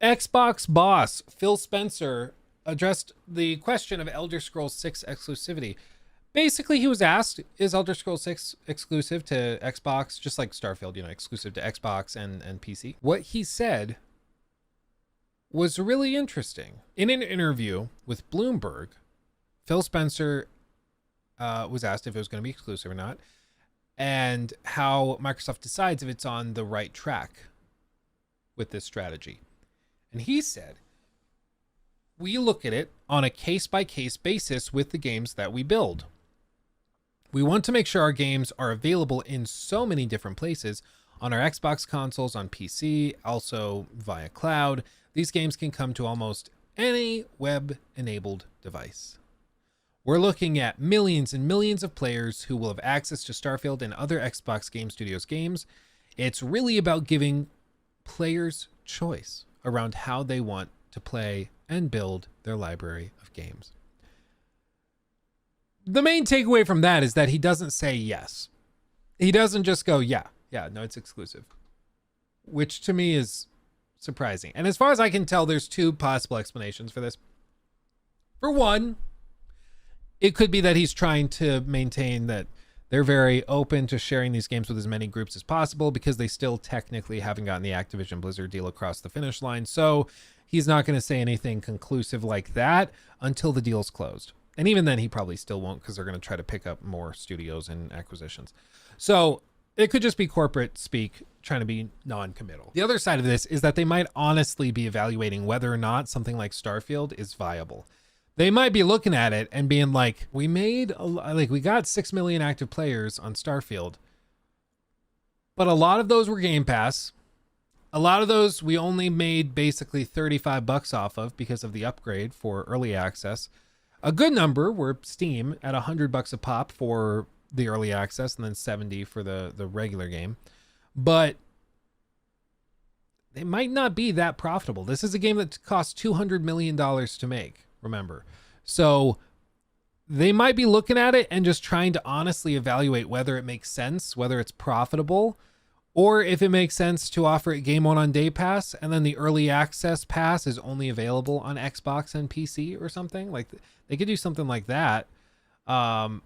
Xbox boss Phil Spencer addressed the question of Elder Scrolls 6 exclusivity. Basically, he was asked, is Elder Scrolls 6 exclusive to Xbox, just like Starfield, exclusive to Xbox and PC? What he said was really interesting. In an interview with Bloomberg, Phil Spencer was asked if it was going to be exclusive or not, and how Microsoft decides if it's on the right track with this strategy. And he said, we look at it on a case-by-case basis with the games that we build. We want to make sure our games are available in so many different places, on our Xbox consoles, on PC, also via cloud. These games can come to almost any web-enabled device. We're looking at millions and millions of players who will have access to Starfield and other Xbox Game Studios games. It's really about giving players choice around how they want to play and build their library of games. The main takeaway from that is that he doesn't say yes. He doesn't just go, yeah, no, it's exclusive, which to me is surprising. And as far as I can tell, there's two possible explanations for this. For one, it could be that he's trying to maintain that they're very open to sharing these games with as many groups as possible because they still technically haven't gotten the Activision Blizzard deal across the finish line. So he's not going to say anything conclusive like that until the deal's closed. And even then, he probably still won't because they're going to try to pick up more studios and acquisitions. So it could just be corporate speak trying to be non-committal. The other side of this is that they might honestly be evaluating whether or not something like Starfield is viable. They might be looking at it and being like, we got 6 million active players on Starfield, but a lot of those were Game Pass. A lot of those we only made basically $35 off of because of the upgrade for early access. A good number were Steam at $100 a pop for the early access and then $70 for the regular game. But they might not be that profitable. This is a game that costs $200 million to make, remember. So they might be looking at it and just trying to honestly evaluate whether it makes sense, whether it's profitable, or if it makes sense to offer it game on Day Pass and then the early access pass is only available on Xbox and PC or something. Like they could do something like that. Like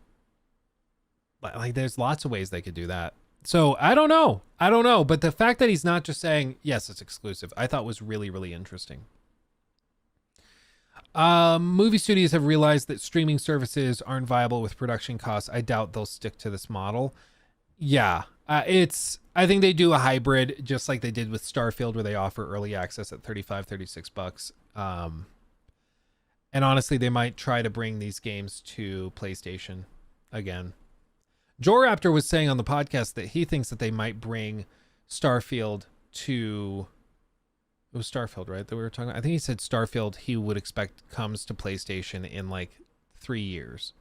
there's lots of ways they could do that. So I don't know. But the fact that he's not just saying, yes, it's exclusive, I thought was really, really interesting. Movie studios have realized that streaming services aren't viable with production costs. I doubt they'll stick to this model. Yeah, I think they do a hybrid just like they did with Starfield where they offer early access at $36. And honestly, they might try to bring these games to PlayStation again. Joraptor was saying on the podcast that he thinks that they might bring Starfield to... It was Starfield, right? That we were talking about. I think he said Starfield he would expect comes to PlayStation in like 3 years.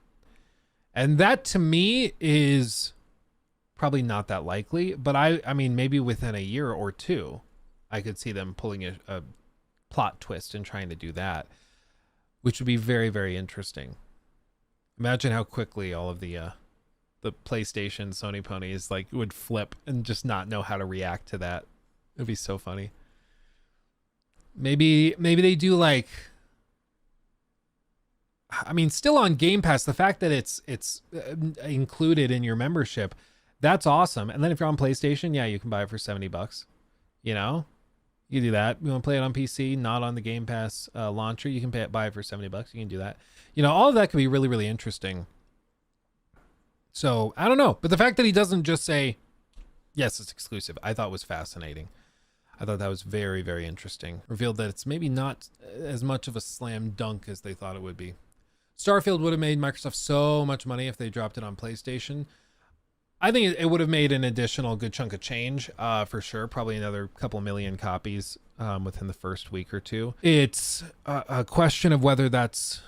And that to me is probably not that likely, but I mean, maybe within a year or two, I could see them pulling a plot twist and trying to do that, which would be very, very interesting. Imagine how quickly all of the PlayStation Sony ponies like would flip and just not know how to react to that. It'd be so funny. Maybe they do like, I mean, still on Game Pass, the fact that it's included in your membership, that's awesome. And then if you're on PlayStation, yeah, you can buy it for $70. You know, you do that. You want to play it on PC, not on the Game Pass launcher, you can buy it for $70. You can do that. You know, all of that could be really, really interesting. So I don't know, but the fact that he doesn't just say, yes, it's exclusive, I thought was fascinating. I thought that was very, very interesting. Revealed that it's maybe not as much of a slam dunk as they thought it would be. Starfield would have made Microsoft so much money if they dropped it on PlayStation. I think it would have made an additional good chunk of change, for sure. Probably another couple million copies within the first week or two. It's a question of whether that's,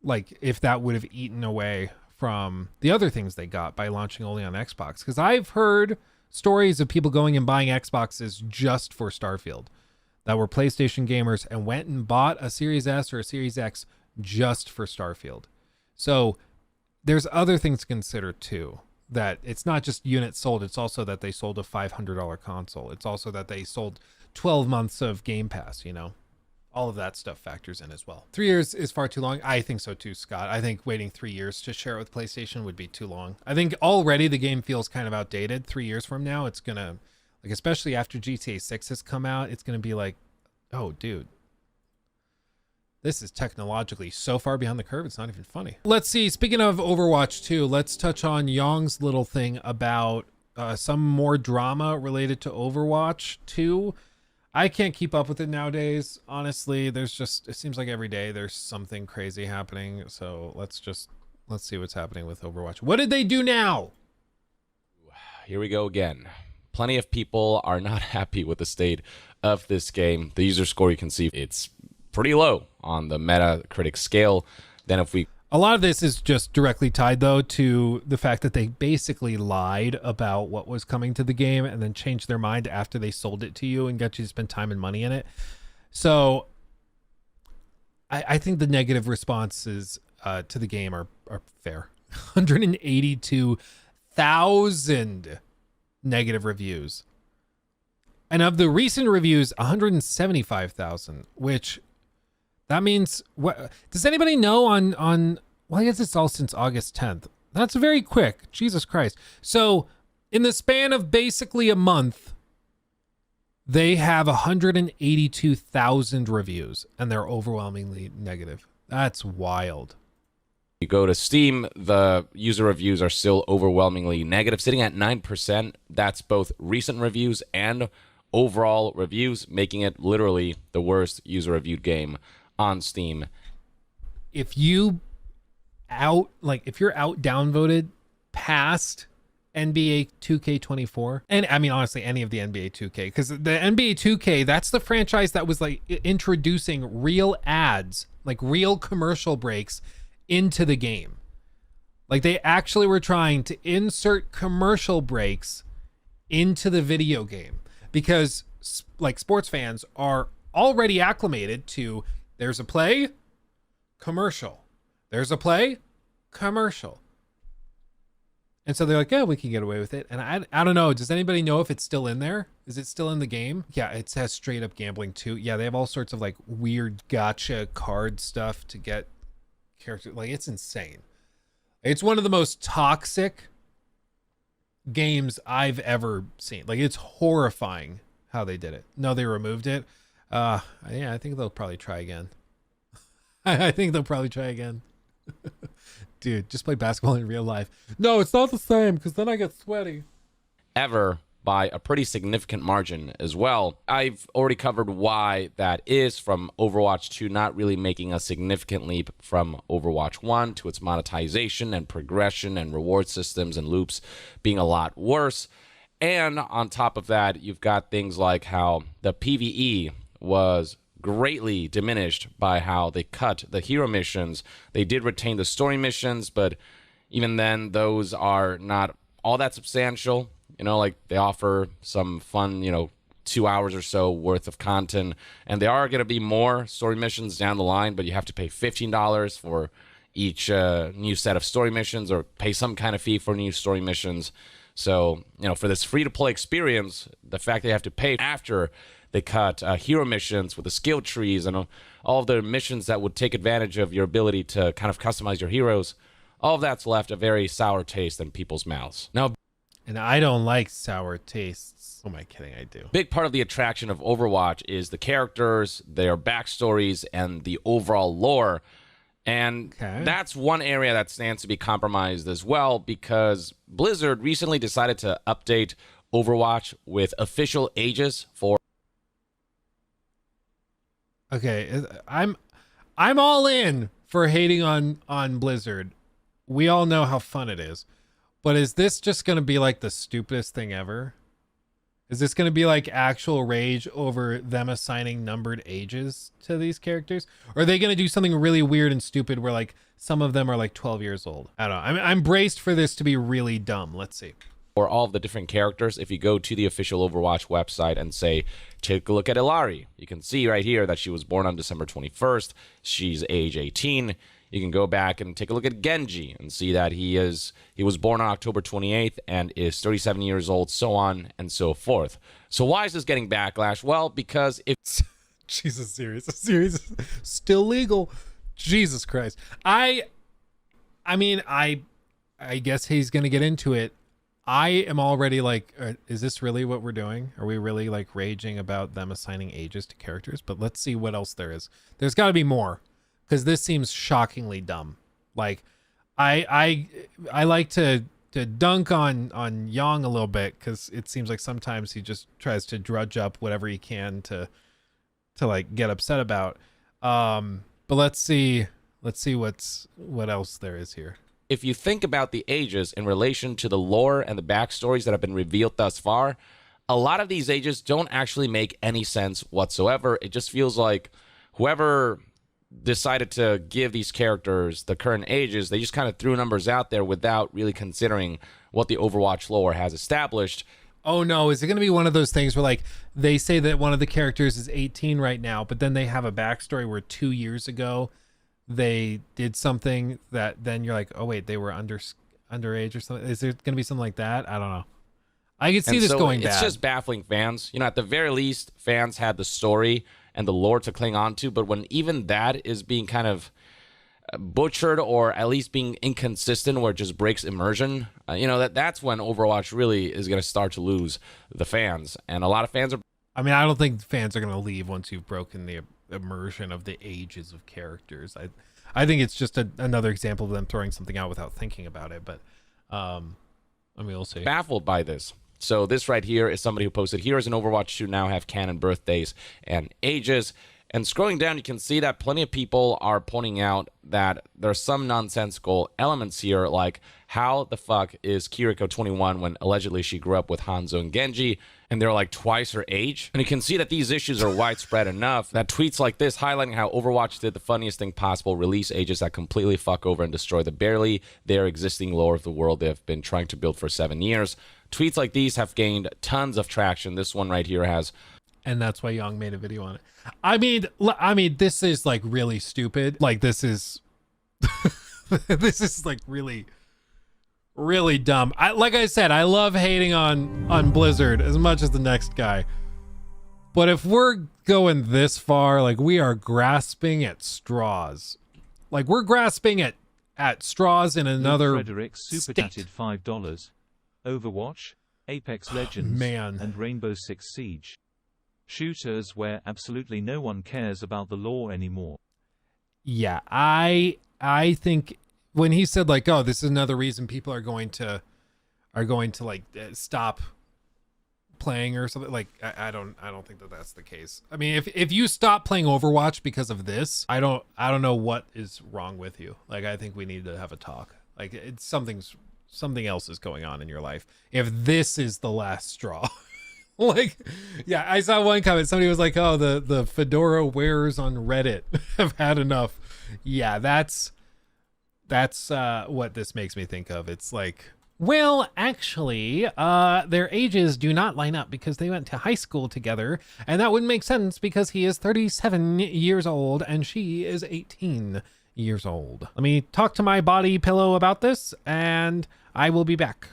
like, if that would have eaten away from the other things they got by launching only on Xbox. Because I've heard stories of people going and buying Xboxes just for Starfield that were PlayStation gamers and went and bought a Series S or a Series X just for Starfield. So there's other things to consider too, that it's not just units sold. It's also that they sold a $500 console. It's also that they sold 12 months of Game Pass, you know? All of that stuff factors in as well. 3 years is far too long. I think so too, Scott. I think waiting 3 years to share it with PlayStation would be too long. I think already the game feels kind of outdated. 3 years from now, it's gonna, like, especially after GTA 6 has come out, it's gonna be like, oh, dude, this is technologically so far behind the curve, it's not even funny. Let's see, speaking of Overwatch 2, let's touch on Yong's little thing about some more drama related to Overwatch 2. I can't keep up with it nowadays. Honestly, it seems like every day there's something crazy happening. So let's see what's happening with Overwatch. What did they do now? Here we go again. Plenty of people are not happy with the state of this game. The user score, you can see it's pretty low on the Metacritic scale. Then if we... A lot of this is just directly tied, though, to the fact that they basically lied about what was coming to the game and then changed their mind after they sold it to you and got you to spend time and money in it. So I think the negative responses to the game are fair. 182,000 negative reviews. And of the recent reviews, 175,000, which... That means, what does anybody know on well, I guess it's all since August 10th. That's very quick. Jesus Christ. So in the span of basically a month, they have 182,000 reviews and they're overwhelmingly negative. That's wild. You go to Steam, the user reviews are still overwhelmingly negative, sitting at 9%. That's both recent reviews and overall reviews, making it literally the worst user reviewed game on Steam. If you're out downvoted past NBA 2K24, and I mean honestly any of the NBA 2K, because the NBA 2K, that's the franchise that was like introducing real ads, like real commercial breaks into the game. Like they actually were trying to insert commercial breaks into the video game, because like sports fans are already acclimated to there's a play, commercial. There's a play, commercial. And so they're like, yeah, we can get away with it. And I don't know. Does anybody know if it's still in there? Is it still in the game? Yeah, it has straight up gambling too. Yeah, they have all sorts of like weird gotcha card stuff to get characters. Like, it's insane. It's one of the most toxic games I've ever seen. Like, it's horrifying how they did it. No, they removed it. Yeah, I think they'll probably try again. I think they'll probably try again. Dude, just play basketball in real life. No, it's not the same, because then I get sweaty. Ever by a pretty significant margin as well. I've already covered why that is, from Overwatch 2 not really making a significant leap from Overwatch 1 to its monetization and progression and reward systems and loops being a lot worse. And on top of that, you've got things like how the PvE was greatly diminished by how they cut the hero missions. They did retain the story missions, but even then, those are not all that substantial. You know, like they offer some fun, 2 hours or so worth of content, and there are going to be more story missions down the line, but you have to pay $15 for each new set of story missions, or pay some kind of fee for new story missions. So, for this free-to-play experience, the fact they have to pay after they cut hero missions with the skill trees and all of the missions that would take advantage of your ability to kind of customize your heroes, all of that's left a very sour taste in people's mouths. Now, and I don't like sour tastes. Oh, am I kidding? I do. Big part of the attraction of Overwatch is the characters, their backstories, and the overall lore. And that's one area that stands to be compromised as well, because Blizzard recently decided to update Overwatch with official ages for... Okay, I'm all in for hating on Blizzard. We all know how fun it is. But is this just going to be like the stupidest thing ever? Is this going to be like actual rage over them assigning numbered ages to these characters? Or are they going to do something really weird and stupid where like some of them are like 12 years old? I don't know. I'm braced for this to be really dumb. Let's see. or all of the different characters. If you go to the official Overwatch website and say, take a look at Ilari, you can see right here that she was born on December 21st. She's age 18. You can go back and take a look at Genji and see that he was born on October 28th and is 37 years old, so on and so forth. So why is this getting backlash? Well, because it's Jesus, serious still legal. Jesus Christ. I mean, I guess he's gonna get into it. I am already like, is this really what we're doing? Are we really like raging about them assigning ages to characters? But let's see what else there is. There's got to be more, because this seems shockingly dumb. Like, I like to dunk on Yang a little bit, because it seems like sometimes he just tries to drudge up whatever he can to like get upset about. But let's see what else there is here. If you think about the ages in relation to the lore and the backstories that have been revealed thus far, a lot of these ages don't actually make any sense whatsoever. It just feels like whoever decided to give these characters the current ages, they just kind of threw numbers out there without really considering what the Overwatch lore has established. Oh no, is it going to be one of those things where like they say that one of the characters is 18 right now, but then they have a backstory where 2 years ago they did something that then you're like, oh wait, they were underage or something? Is there going to be something like that? I don't know. I could see this going bad. It's just baffling fans. You know, at the very least, fans had the story and the lore to cling on to, but when even that is being kind of butchered, or at least being inconsistent where it just breaks immersion, that's when Overwatch really is going to start to lose the fans. And a lot of fans are... I mean, I don't think fans are going to leave once you've broken the immersion of the ages of characters. I think it's just another example of them throwing something out without thinking about it. But I mean, we'll see. Baffled by this. So this right here is somebody who posted, heroes in Overwatch 2 now have canon birthdays and ages. And scrolling down, you can see that plenty of people are pointing out that there's some nonsensical elements here, like how the fuck is Kiriko 21 when allegedly she grew up with Hanzo and Genji, and they're like twice her age? And you can see that these issues are widespread enough that tweets like this, highlighting how Overwatch did the funniest thing possible, release ages that completely fuck over and destroy the barely there existing lore of the world they've been trying to build for 7 years. Tweets like these have gained tons of traction. This one right here has... And that's why Young made a video on it. I mean, this is like really stupid. Like, this is, this is like really, really dumb. Like I said, I love hating on Blizzard as much as the next guy. But if we're going this far, like we are grasping at straws. Like we're grasping at straws in another Frederick super chatted $5. Overwatch, Apex Legends, and Rainbow Six Siege. Shooters where absolutely no one cares about the lore anymore. Yeah, I think when he said like, oh, this is another reason people are going to like stop playing or something, like I don't think that that's the case. I mean, if you stop playing Overwatch because of this, I don't know what is wrong with you. Like, I think we need to have a talk. Like, it's something else is going on in your life if this is the last straw. Like, yeah, I saw one comment. Somebody was like, oh, the fedora wearers on Reddit have had enough. Yeah, that's what this makes me think of. It's like, well, actually, their ages do not line up because they went to high school together, and that wouldn't make sense because he is 37 years old and she is 18 years old. Let me talk to my body pillow about this, and I will be back.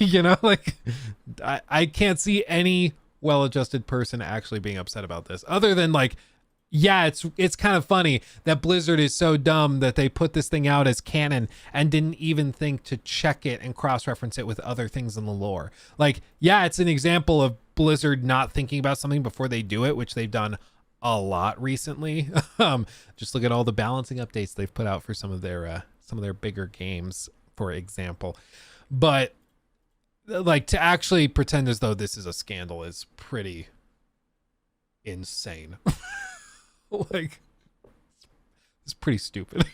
You know, like, I can't see any well-adjusted person actually being upset about this, other than like, yeah, it's kind of funny that Blizzard is so dumb that they put this thing out as canon and didn't even think to check it and cross-reference it with other things in the lore. Like, yeah, it's an example of Blizzard not thinking about something before they do it, which they've done a lot recently. Just look at all the balancing updates they've put out for some of their bigger games, for example. But like, to actually pretend as though this is a scandal is pretty insane. Like, it's pretty stupid.